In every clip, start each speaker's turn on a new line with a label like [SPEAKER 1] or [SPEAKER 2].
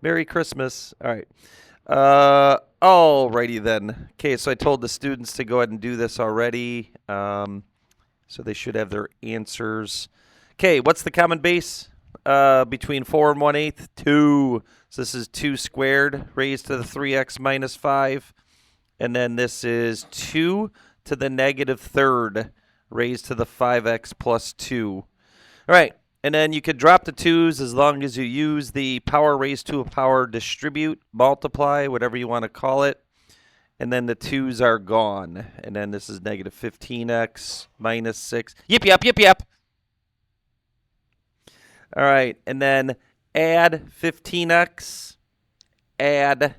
[SPEAKER 1] Merry Christmas. All right. Alrighty then. Okay, so I told the students to go ahead and do this already. So they should have their answers. Okay, what's the common base between 4 and 1/8? 2. So this is 2 squared raised to the 3x minus 5. And then this is 2 to the negative third raised to the 5x plus 2. All right. And then you could drop the 2's as long as you use the power raised to a power distribute, multiply, whatever you want to call it. And then the 2's are gone. And then this is negative 15x minus 6. Yip, yap, yip, yap. All right. And then add 15x, add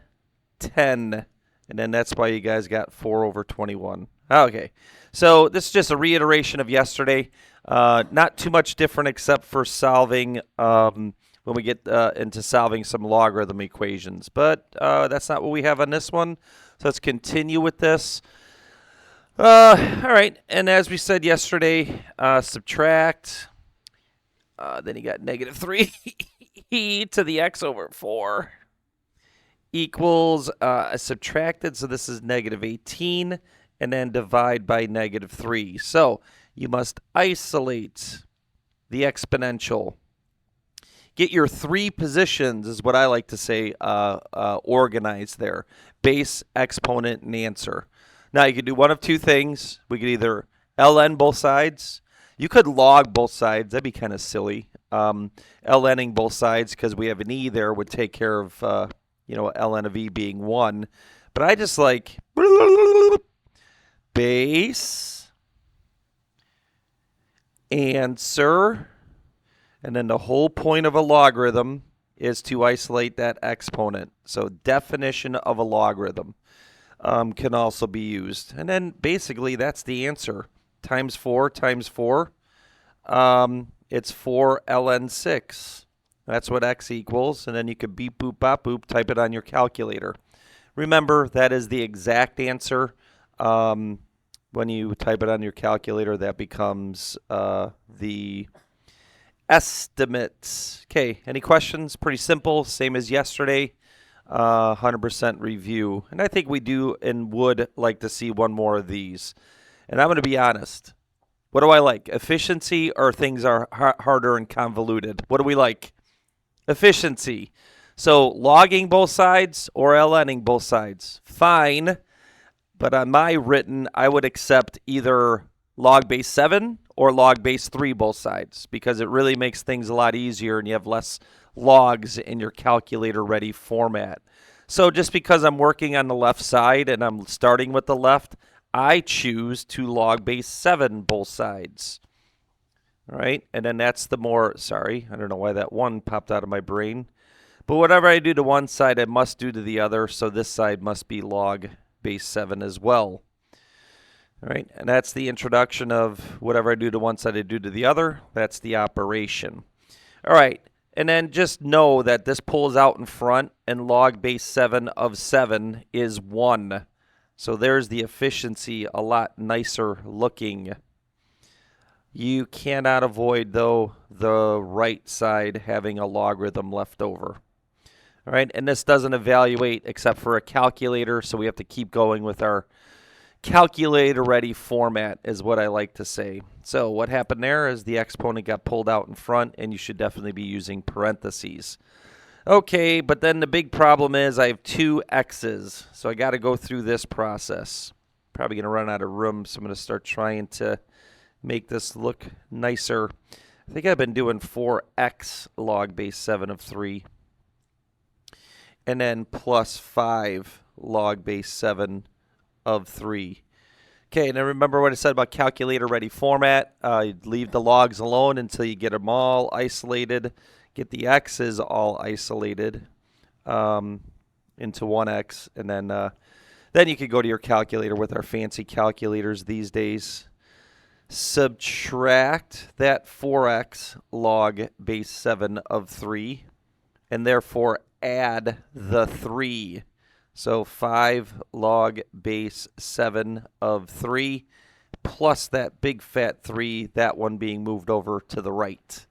[SPEAKER 1] 10. And then that's why you guys got 4 over 21. Okay. So this is just a reiteration of yesterday. Not too much different except for solving when we get into solving some logarithm equations. But that's not what we have on this one. So let's continue with this. All right. And as we said yesterday, subtract. Then you got negative 3 to the x over 4 equals subtracted. So this is negative 18. And then divide by negative 3. So you must isolate the exponential. Get your 3 positions, is what I like to say, organized there. Base, exponent, and answer. Now, you could do one of 2 things. We could either ln both sides. You could log both sides. That'd be kind of silly. Lning both sides because we have an e there would take care of, ln of e being 1. But I just like base, answer, and then the whole point of a logarithm is to isolate that exponent. So definition of a logarithm can also be used. And then basically that's the answer. Times 4 times 4, it's 4 ln 6. That's what x equals. And then you could beep, boop, bop, boop, type it on your calculator. Remember, that is the exact answer. When you type it on your calculator, that becomes the estimates. Okay, any questions? Pretty simple, same as yesterday. 100% review. And I think we do and would like to see one more of these. And I'm going to be honest. What do I like? Efficiency or things are harder and convoluted? What do we like? Efficiency. So logging both sides or lning both sides. Fine. But on my written, I would accept either log base 7 or log base 3 both sides because it really makes things a lot easier and you have less logs in your calculator ready format. So just because I'm working on the left side and I'm starting with the left, I choose to log base 7 both sides. All right, and then that's the more, sorry, I don't know why that 1 popped out of my brain. But whatever I do to one side, I must do to the other, so this side must be log base 7 as well. All right, and that's the introduction of whatever I do to one side, I do to the other. That's the operation. All right, and then just know that this pulls out in front, and log base 7 of 7 is 1. So there's the efficiency, a lot nicer looking. You cannot avoid, though, the right side having a logarithm left over. All right, and this doesn't evaluate except for a calculator, so we have to keep going with our calculator-ready format is what I like to say. So what happened there is the exponent got pulled out in front, and you should definitely be using parentheses. Okay, but then the big problem is I have 2 x's, so I got to go through this process. Probably going to run out of room, so I'm going to start trying to make this look nicer. I think I've been doing 4x log base 7 of 3. And then plus 5 log base 7 of 3. Okay, and then remember what I said about calculator-ready format. Leave the logs alone until you get them all isolated. Get the x's all isolated into 1x. And then you could go to your calculator with our fancy calculators these days. Subtract that 4x log base 7 of 3. And therefore add the 3. So 5 log base 7 of 3 plus that big fat 3, that one being moved over to the right.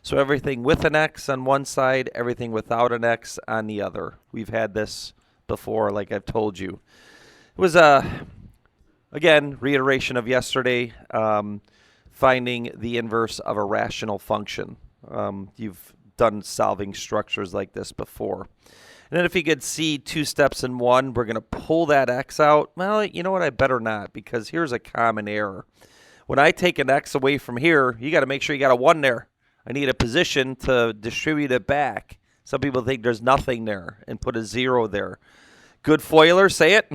[SPEAKER 1] So everything with an x on one side, everything without an x on the other. We've had this before, like I've told you. It was again, reiteration of yesterday, finding the inverse of a rational function. You've done solving structures like this before. And then if you could see 2 steps in 1, we're going to pull that x out. Well, you know what? I better not, because here's a common error. When I take an x away from here, you got to make sure you got a 1 there. I need a position to distribute it back. Some people think there's nothing there and put a 0 there. Good FOILers, say it.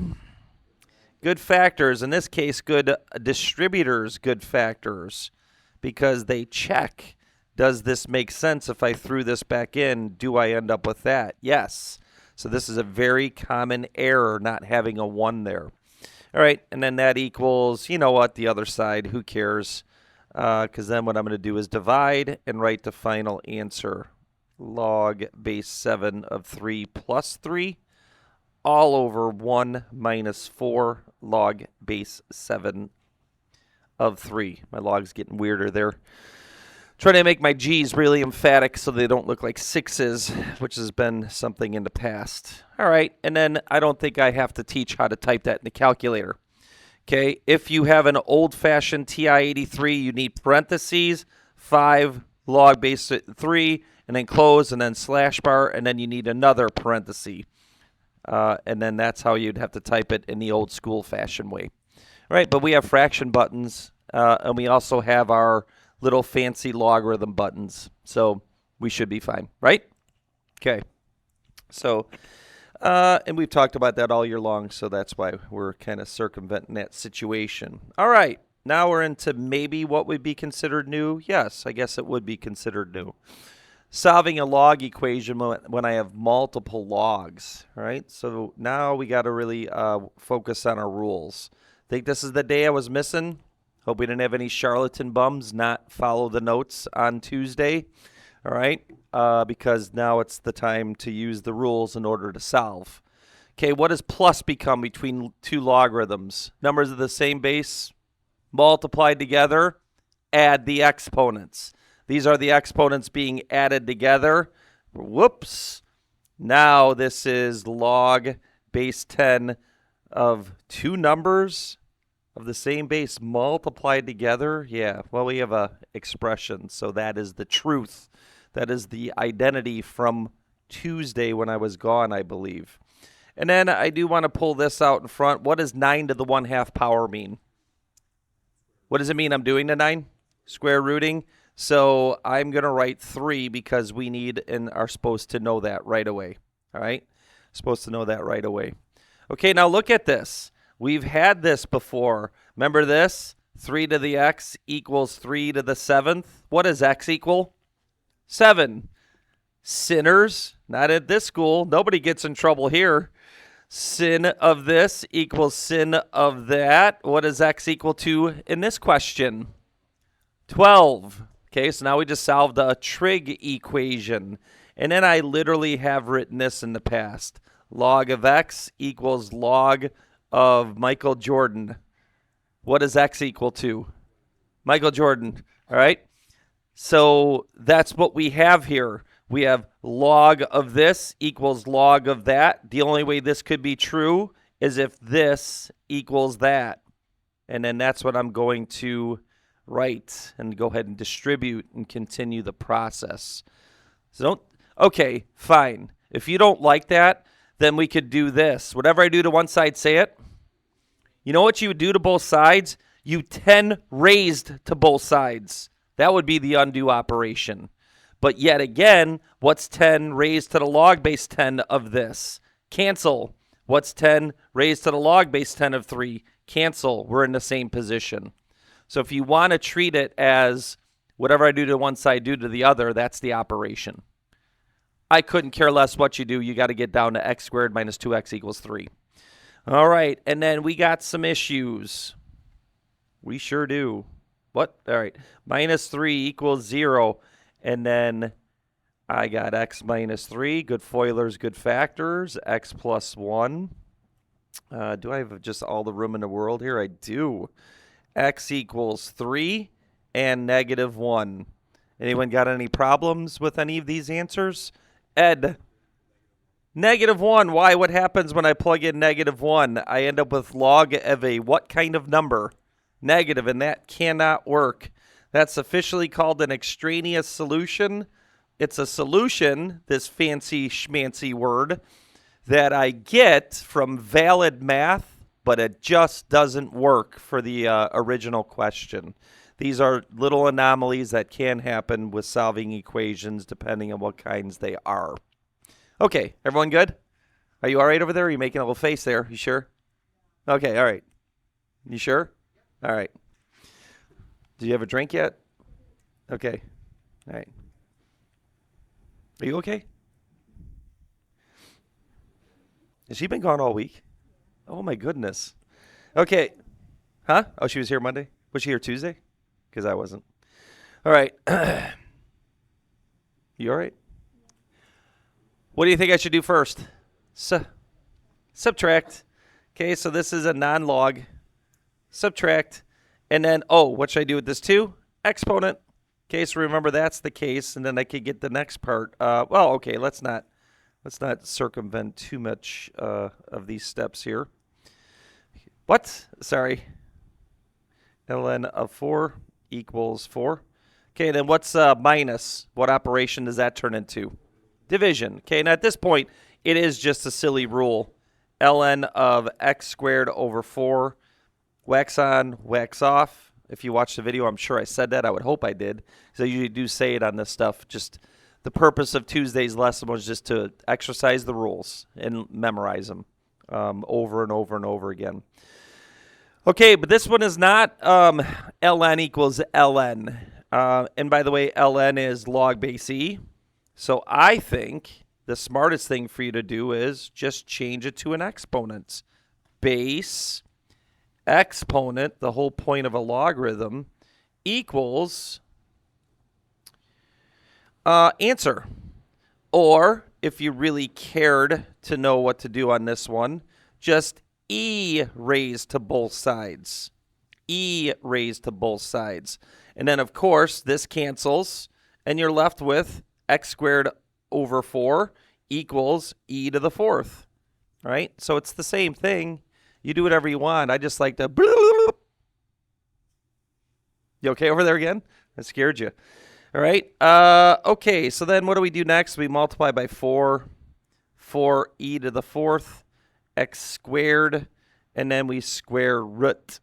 [SPEAKER 1] Good factors, in this case, good distributors, good factors, because they check. Does this make sense if I threw this back in? Do I end up with that? Yes. So this is a very common error, not having a 1 there. All right, and then that equals, you know what, the other side, who cares? Because then what I'm going to do is divide and write the final answer. Log base 7 of 3 plus 3 all over 1 minus 4 log base 7 of 3. My log's getting weirder there. Trying to make my G's really emphatic so they don't look like 6s, which has been something in the past. All right, and then I don't think I have to teach how to type that in the calculator. Okay, if you have an old-fashioned TI-83, you need parentheses, 5 log base 3, and then close, and then slash bar, and then you need another parenthesis. And then that's how you'd have to type it in the old school-fashioned way. All right, but we have fraction buttons, and we also have our little fancy logarithm buttons. So we should be fine, right? Okay. So, and we've talked about that all year long, so that's why we're kind of circumventing that situation. All right. Now we're into maybe what would be considered new. Yes, I guess it would be considered new. Solving a log equation when I have multiple logs, all right? So now we got to really focus on our rules. Think this is the day I was missing? Hope we didn't have any charlatan bums not follow the notes on Tuesday, all right? Because now it's the time to use the rules in order to solve. Okay, what does plus become between 2 logarithms? Numbers of the same base multiplied together, add the exponents. These are the exponents being added together. Whoops. Now this is log base 10 of 2 numbers of the same base multiplied together. Yeah, well, we have a expression, so that is the truth. That is the identity from Tuesday when I was gone, I believe. And then I do want to pull this out in front. What does 9 to the 1/2 power mean? What does it mean I'm doing to 9? Square rooting. So I'm going to write 3 because we need and are supposed to know that right away. All right? Supposed to know that right away. Okay, now look at this. We've had this before. Remember this? 3 to the x equals 3 to the 7th. What does x equal? 7. Sinners, not at this school. Nobody gets in trouble here. Sin of this equals sin of that. What does x equal to in this question? 12. Okay, so now we just solved a trig equation. And then I literally have written this in the past. Log of x equals log of Michael Jordan. What does x equal to? Michael Jordan, all right? So that's what we have here. We have log of this equals log of that. The only way this could be true is if this equals that. And then that's what I'm going to write and go ahead and distribute and continue the process. So okay, fine. If you don't like that, then we could do this. Whatever I do to one side, say it. You know what you would do to both sides? You 10 raised to both sides. That would be the undo operation. But yet again, what's 10 raised to the log base 10 of this? Cancel. What's 10 raised to the log base 10 of 3? Cancel. We're in the same position. So if you want to treat it as whatever I do to one side, do to the other, that's the operation. I couldn't care less what you do. You got to get down to x squared minus 2x equals 3. All right, and then we got some issues. We sure do. What? All right, minus 3 equals 0. And then I got x minus 3. Good FOILers, good factors. X plus 1. Do I have just all the room in the world here? I do. X equals 3 and negative 1. Anyone got any problems with any of these answers? Ed. -1. Why? What happens when I plug in -1? I end up with log of a what kind of number? Negative, and that cannot work. That's officially called an extraneous solution. It's a solution, this fancy schmancy word, that I get from valid math, but it just doesn't work for the original question. These are little anomalies that can happen with solving equations depending on what kinds they are. Okay, everyone good? Are you all right over there? Are you making a little face there? You sure? Okay, all right. You sure? All right. Do you have a drink yet? Okay. All right. Are you okay? Has she been gone all week? Oh, my goodness. Okay. Huh? Oh, she was here Monday? Was she here Tuesday? Because I wasn't. All right. You all right? What do you think I should do first? Subtract. Okay, so this is a non-log. Subtract. And then, what should I do with this too? Exponent. Okay, so remember that's the case, and then I could get the next part. Okay, let's not circumvent too much of these steps here. What? Sorry. ln of 4 equals 4. Okay, then what's minus? What operation does that turn into? Division. Okay, now at this point, it is just a silly rule. ln of x squared over 4. Wax on, wax off. If you watched the video, I'm sure I said that. I would hope I did, because I usually do say it on this stuff. Just the purpose of Tuesday's lesson was just to exercise the rules and memorize them over and over and over again. Okay, but this one is not ln equals ln. And by the way, ln is log base e. So I think the smartest thing for you to do is just change it to an exponent. Base exponent, the whole point of a logarithm, equals answer. Or, if you really cared to know what to do on this one, just e raised to both sides. E raised to both sides. And then, of course, this cancels, and you're left with x squared over 4 equals e to the 4th. Right? So it's the same thing. You do whatever you want. I just like to... You okay over there again? I scared you. All right. Okay, so then what do we do next? We multiply by 4. 4e to the 4th, x squared, and then we square root.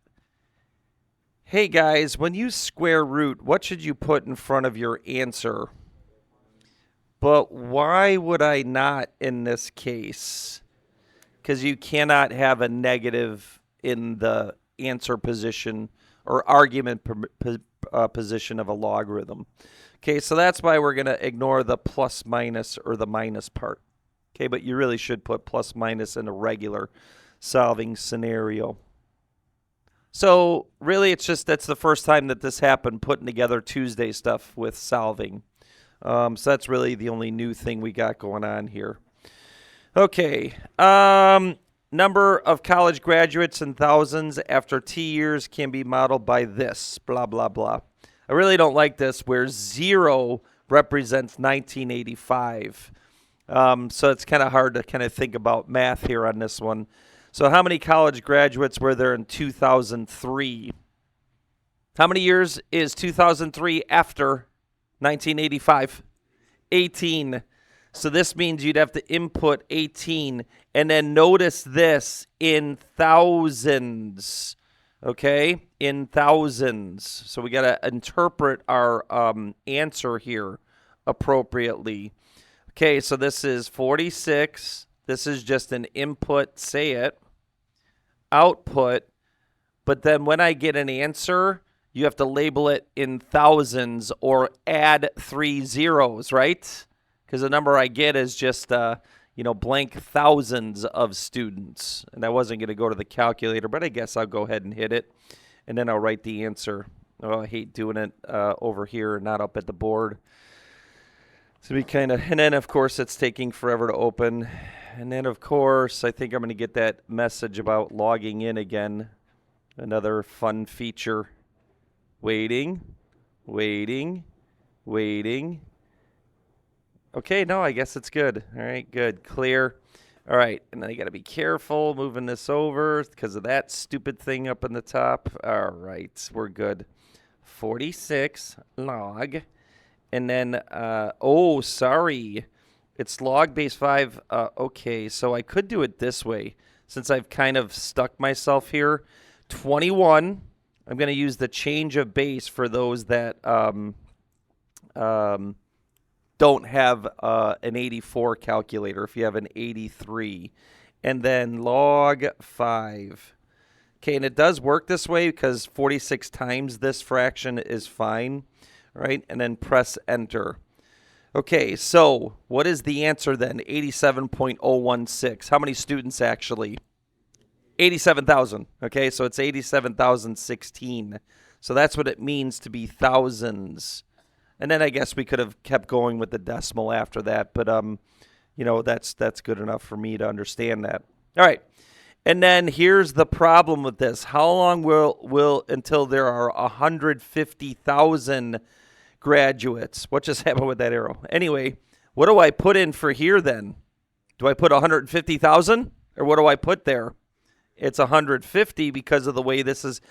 [SPEAKER 1] Hey, guys, when you square root, what should you put in front of your answer? But why would I not in this case? Because you cannot have a negative in the answer position or argument position of a logarithm. Okay, so that's why we're going to ignore the plus minus or the minus part. Okay, but you really should put plus minus in a regular solving scenario. So really it's just that's the first time that this happened, putting together Tuesday stuff with solving. So that's really the only new thing we got going on here. Okay, number of college graduates in thousands after T years can be modeled by this, blah, blah, blah. I really don't like this where 0 represents 1985. So it's kind of hard to kind of think about math here on this one. So how many college graduates were there in 2003? How many years is 2003 after 1985? 18. So this means you'd have to input 18, and then notice this in thousands, okay? In thousands. So we got to interpret our answer here appropriately. Okay, so this is 46. This is just an input, say it, output, but then when I get an answer, you have to label it in thousands or add 3 zeros, right? Because the number I get is just, blank thousands of students. And I wasn't going to go to the calculator, but I guess I'll go ahead and hit it. And then I'll write the answer. Oh, I hate doing it over here, not up at the board. So we and then, of course, it's taking forever to open. And then, of course, I think I'm going to get that message about logging in again. Another fun feature. Waiting. Waiting. Okay, no, I guess it's good. All right, good. Clear. All right, and then I got to be careful moving this over because of that stupid thing up in the top. All right, we're good. 46 log. And then, oh, sorry. It's log base 5. Okay, so I could do it this way since I've kind of stuck myself here. 21. I'm going to use the change of base for those that don't have an 84 calculator, if you have an 83. And then log 5. Okay, and it does work this way because 46 times this fraction is fine, right? And then press enter. Okay, so what is the answer then? 87.016. How many students actually? 87,000. Okay, so it's 87,016. So that's what it means to be thousands. And then I guess we could have kept going with the decimal after that, but you know, that's good enough for me to understand that. All right. And then here's the problem with this. How long will until there are 150,000 graduates? What just happened with that arrow? Anyway, what do I put in for here then? Do I put 150,000 or what do I put there? It's 150 because of the way this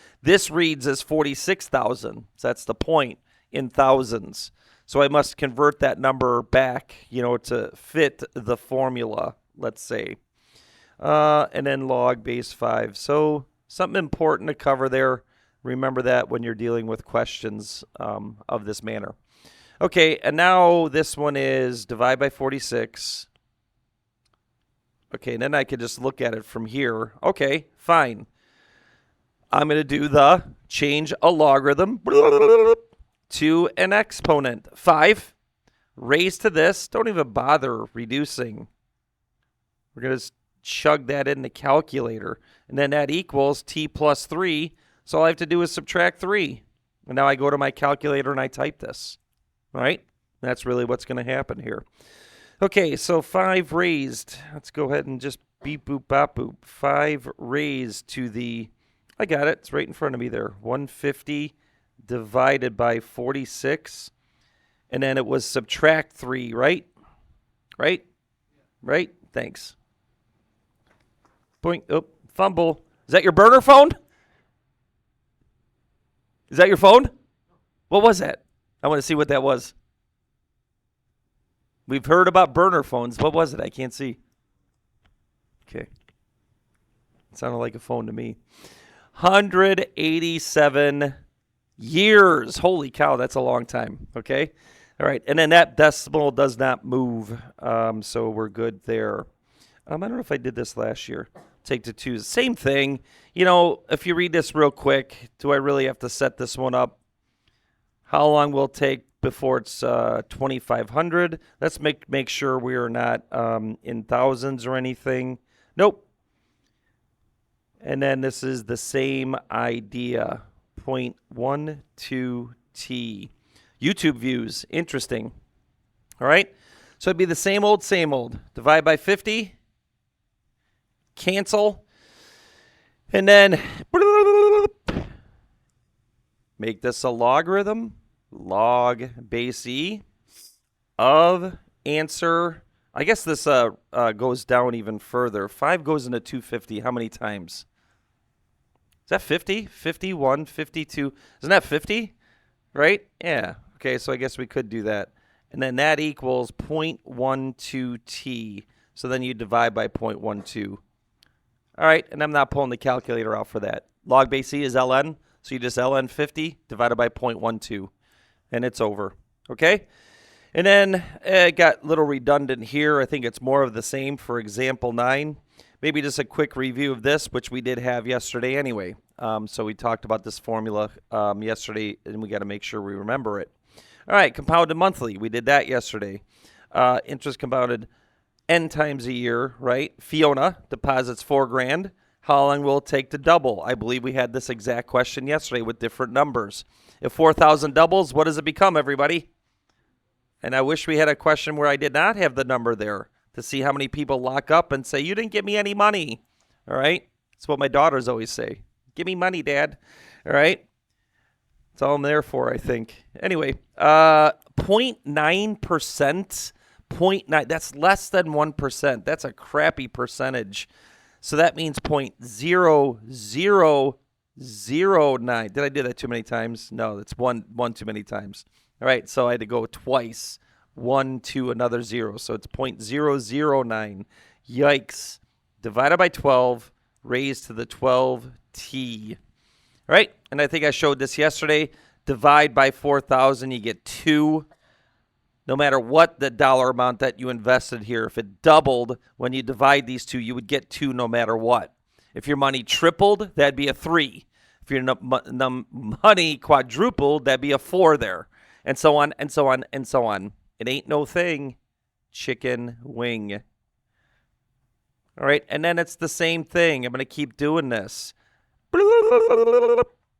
[SPEAKER 1] reads as 46,000. So that's the point in thousands. So I must convert that number back, you know, to fit the formula, let's say. And then log base 5. So something important to cover there. Remember that when you're dealing with questions of this manner. Okay, and now this one is divide by 46. Okay, and then I could just look at it from here. Okay, fine. I'm going to do the change a logarithm to an exponent. 5 raised to this. Don't even bother reducing. We're going to chug that in the calculator. And then that equals t plus 3. So all I have to do is subtract 3. And now I go to my calculator and I type this. All right? That's really what's going to happen here. Okay, so 5 raised. Let's go ahead and just beep, boop, bop, boop. 5 raised to the, I got it. It's right in front of me there. 150 divided by 46. And then it was subtract 3, right? Right? Right? Thanks. Point. Oh, fumble. Is that your burner phone? Is that your phone? What was that? I want to see what that was. We've heard about burner phones. What was it? I can't see. Okay. It sounded like a phone to me. 187 years. Holy cow, that's a long time. Okay. All right. And then that decimal does not move. So we're good there. I don't know if I did this last year. Take to 2. Same thing. You know, if you read this real quick, do I really have to set this one up? How long will it take before it's 2,500? Let's make sure we are not in thousands or anything. Nope. And then this is the same idea. 0.12t. YouTube views. Interesting. All right. So it'd be the same old, same old. Divide by 50. Cancel. And then make this a logarithm. Log base e of answer. I guess this goes down even further. 5 goes into 250. How many times? Is that 50? 51, 52. Isn't that 50? Right? Yeah. Okay, so I guess we could do that. And then that equals 0.12t. So then you divide by 0.12. All right, and I'm not pulling the calculator out for that. Log base e is ln, so you just ln 50 divided by 0.12, and it's over. Okay? And then it got a little redundant here. I think it's more of the same for example 9. Maybe just a quick review of this, which we did have yesterday anyway. So we talked about this formula yesterday, and we got to make sure we remember it. All right, compounded monthly. We did that yesterday. Interest compounded n times a year, right? Fiona deposits $4,000. How long will it take to double? I believe we had this exact question yesterday with different numbers. If 4,000 doubles, what does it become, everybody? And I wish we had a question where I did not have the number there to see how many people lock up and say, you didn't give me any money. All right? That's what my daughters always say. Give me money, Dad. All right? That's all I'm there for, I think. Anyway, 0.9%. 0.9, that's less than 1%. That's a crappy percentage. So that means 0.0009. Did I do that too many times? No, that's one too many times. All right, so I had to go twice. 1 to another 0. So it's 0.009. Yikes. Divided by 12, raised to the 12t. All right, and I think I showed this yesterday. Divide by 4,000, you get 2. No matter what the dollar amount that you invested here, if it doubled when you divide these two, you would get 2 no matter what. If your money tripled, that'd be a 3. If your money quadrupled, that'd be a 4 there. And so on, and so on, and so on. It ain't no thing. Chicken wing. All right, and then it's the same thing. I'm going to keep doing this.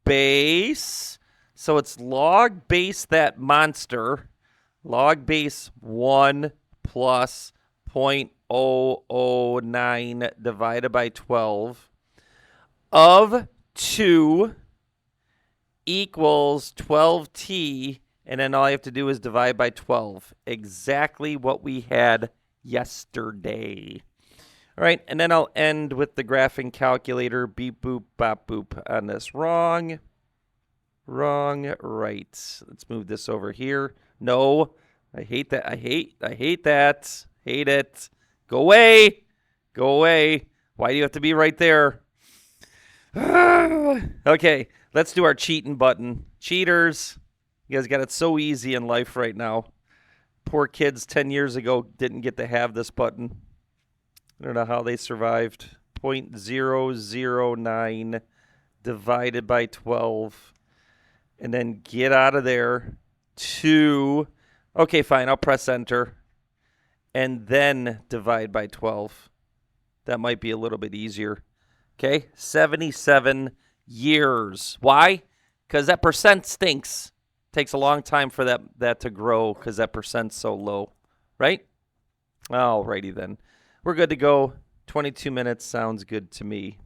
[SPEAKER 1] Base. So it's log base that monster. Log base 1 plus 0.009 divided by 12 of 2 equals 12t, and then all I have to do is divide by 12. Exactly what we had yesterday. All right, and then I'll end with the graphing calculator. Beep, boop, bop, boop on this. Wrong, right. Let's move this over here. No, I hate that. I hate that. Hate it. Go away. Why do you have to be right there? Okay, let's do our cheating button. Cheaters, you guys got it so easy in life right now. Poor kids 10 years ago didn't get to have this button. I don't know how they survived. 0.009 divided by 12. And then get out of there. 2. Okay, fine. I'll press enter. And then divide by 12. That might be a little bit easier. Okay, 77 years. Why? Because that percent stinks. Takes a long time for that to grow because that percent's so low. Right? Alrighty then. We're good to go. 22 minutes sounds good to me.